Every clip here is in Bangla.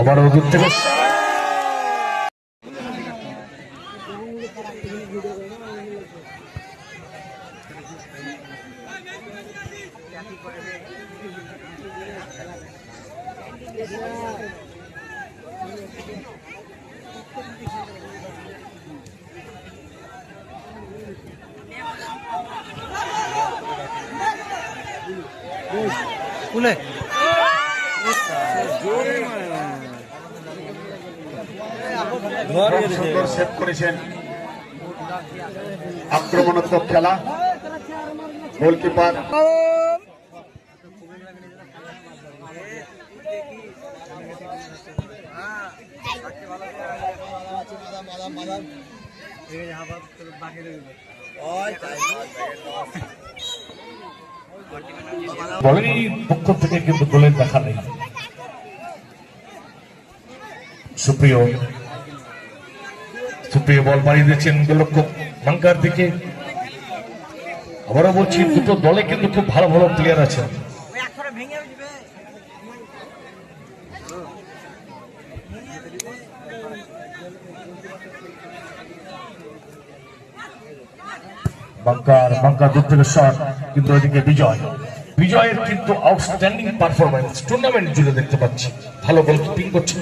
আবারও দূর থেকে সুন্দর সেভ করেছেন। আক্রমণাত্মক খেলা, গোলকিপার বলেরই পক্ষ থেকে কিন্তু গোলের দেখা নেই। সুপ্রিয় বল বাড়িয়ে দিচ্ছেন গোলরক্ষক মাঙ্কার দিকে। আবারও বলছি, দুটো দলে কিন্তু খুব ভালো ভালো প্লেয়ার আছেন। বাঙ্কার দূর থেকে শট, কিন্তু ওইদিকে বিজয়ের কিন্তু আউটস্ট্যান্ডিং পারফরমেন্স টুর্নামেন্ট জুড়ে দেখতে পাচ্ছি। ভালো গোলকিপিং করছে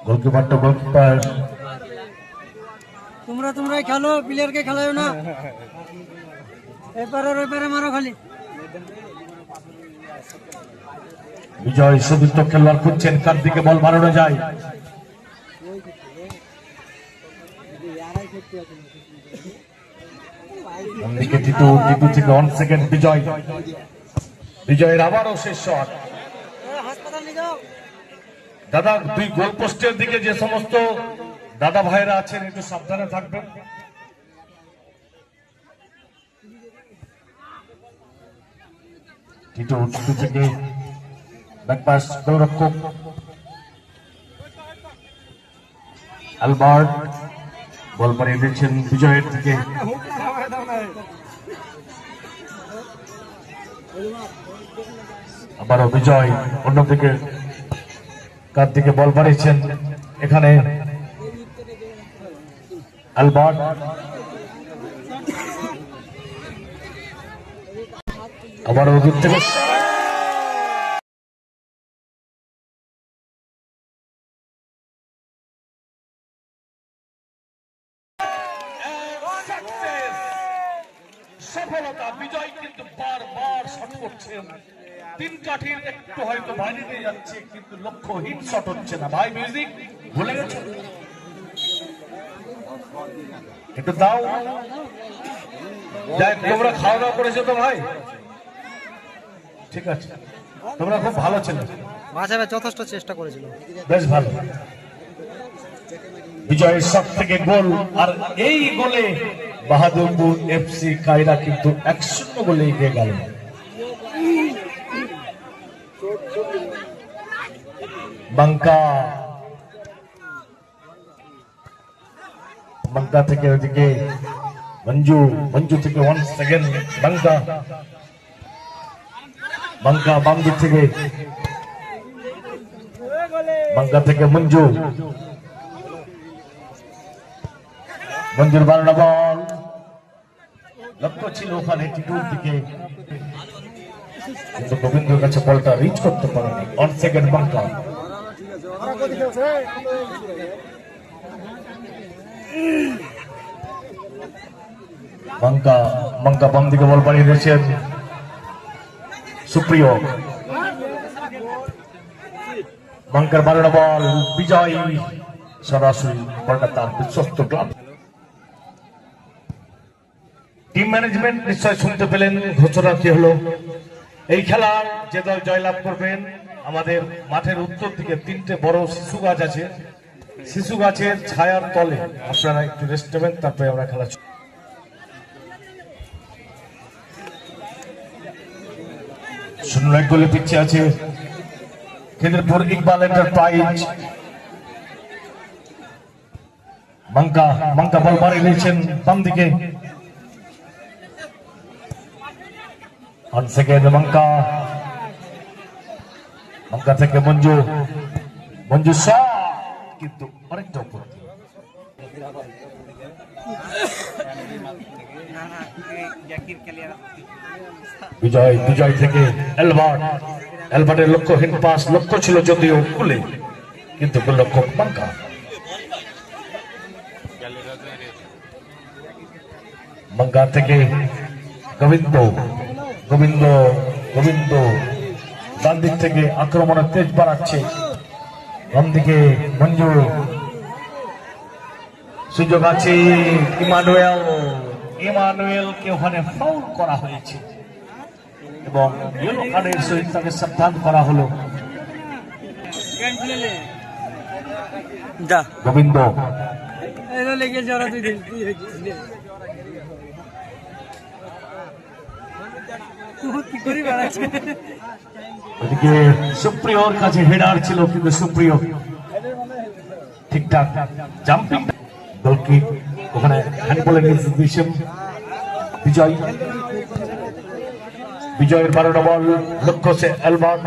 গোলকিপার। তোমরাই খেলো, প্লেয়ারকে খেলাও না, এপারে মারো খালি। বিজয় সুদৃঢ় খেলোয়াড় খুঁজছেন, কার দিকে বল মারানো যায়। টিটু থেকে 1 সেকেন্ড বিজয়ের আবারও শেষ শট। দাদা, দুই গোল পোস্টের দিকে যে সমস্ত দাদা ভাইরা আছেন একটু সাবধানে থাকবেন। টিটু থেকে ব্যাকপাস গোলরক্ষক আলবার্ট বল পাড়িয়ে দিচ্ছেন বিজয়ের দিকে। আবারও বিজয় অন্যদিকে, কার দিকে বল পাড়িয়েছেন এখানে আলবার্ট। আবারও দূর থেকে সফলতা। বিজয় কিন্তু বারবার শট করছেন, 3 কাঠির একটু হয়তো বাইরে দিয়ে যাচ্ছে, কিন্তু লক্ষ্য হিট শট হচ্ছে না। ভাই মিউজিক ভুলে গেছে, একটু দাও। যাই, তোমরা খাওয়া দাওয়া করেছো তো ভাই? ঠিক আছে, তোমরা খুব ভালো ছেলে, যথেষ্ট চেষ্টা করেছিল, বেশ ভালো। বিজয়ের সব থেকে গোল, আর এই গোলে বাহাদুরপুর এফসি কায়রা কিন্তু 1-0 গোলে এগিয়ে গেল। বাঙ্কা থেকে ওদিকে মঞ্জু থেকে 1 সেকেন্ড বাঙ্কা বাম দিক থেকে মঞ্জুর বানানো বল, লক্ষ্য ছিল ওখানে টিটুর দিকে, কিন্তু গোবিন্দর কাছে বলটা রিচ করতে পারেনি। 1 সেকেন্ড বাঙ্কা বাম দিকে বল বাড়িয়ে দিয়েছেন সুপ্রিয়। বাঙ্কার বানানো বল, বিজয় সরাসরি বলটা তার বিশ্বস্ত ক্লাব। টিম ম্যানেজমেন্ট নিশ্চয় শুনতে পেলেন ঘোষণা কি হলো। এই খেলার যে দল জয়লাভ করবেন, আমাদের মাঠের উত্তর দিকে 3টে বড় শিশু গাছ আছে, শিশু গাছের ছায়ার তলে আপনারা একটু রেস্ট নেবেন, তারপরে আমরা খেলা শূন্য এক গোলে পিছিয়ে আছে কেন্দ্রপুর ইকবাল এন্টারপ্রাইজ। বাঙ্কা বল বাড়িয়ে নিয়েছেন বাম দিকে, 1 সেকেন্ড বাঙ্কা মঙ্গা থেকে মঞ্জু, মঞ্জু শট কিন্তু অনেকটা উপর দিয়ে। বিজয়, বিজয় থেকে অ্যালবার্ট, অ্যালবার্টের লক্ষ্যহীন পাস, লক্ষ্য ছিল যদিও কুলে, কিন্তু গোলরক্ষক মঙ্গা। মঙ্গা থেকে গোবিন্দ, গোবিন্দ, গোবিন্দ ডান দিক থেকে আক্রমণের তেজ বাড়াচ্ছে, বাম দিকে মঞ্জু, সুযোগ আছে ইমানুয়েল, ইমানুয়েলকে ওখানে ফাউল করা হয়েছে এবং ইয়েলো কার্ডের সহিত তাকে সাবধান করা হলো। যা গোবিন্দ, এলো লেগে যারা তুই কি করি বেড়াচ্ছে। ওদিকে সুপ্রিয়র কাছে হেডার ছিল, কিন্তু সুপ্রিয় ঠিকঠাক জাম্পিং গোলকিক ওখানে হ্যান্ডবলের নির্দেশন। বিজয়, বিজয়ের 12 বল, লক্ষ্য সে অ্যালবার্ট,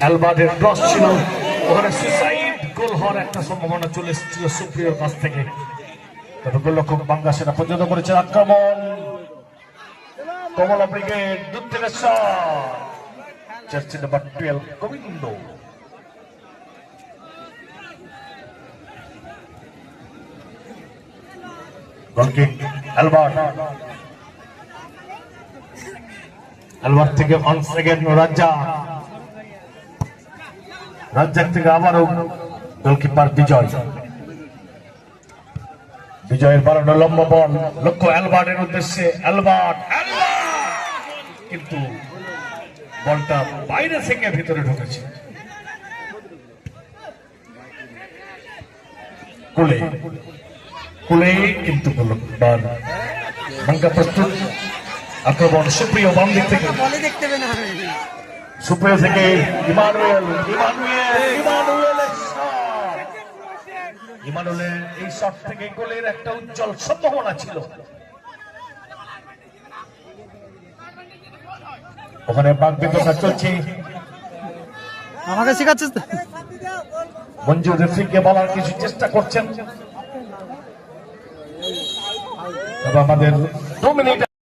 অ্যালবার্টের ক্রস ছিল ওখানে, সুইসাইড গোল হওয়ার একটা সম্ভাবনা চলে এসেছিল সুপ্রিয়র কাছ থেকে, তবে গোলরক্ষক বাঙ্গা সেটা পর্যন্ত করেছে। আক্রমণ কমলা ব্রিগেড, দূর থেকে shot, jersey number 12 Gobinda. Goal kick Albert, Albert থেকে অন সেকেন্ড রাজ্জাক, রাজ্জাক থেকে আবারও গোলকিপার বিজয়, বিজয়ের 12 লম্বা বল, লক্ষ্য অ্যালবার্টের উদ্দেশ্যে, অ্যালবার্ট, কিন্তু বলটা বাইরে থেকে ভিতরে ঢুকেছে। কুলে, কুলে কিন্তু গোলকিপার মঙ্গা প্রস্তুত। আক্রমণ সুপ্রিয় বাম দিক থেকে, বলে দেখতে পেয়ে না সুপ্রিয় থেকে ইমানুয়েল, ইমানুয়েল, ইমানুয়েলের শট, ইমানুয়েলের এই শট থেকে গোলের একটা উজ্জ্বল সম্ভাবনা ছিল। ওখানে বাকবিতণ্ডা চলছে, আমাকে শেখাচ্ছিস তো। মঞ্জু রেফরিকে বলার কিছু চেষ্টা করছেন, তবে আমাদের 2 মিনিট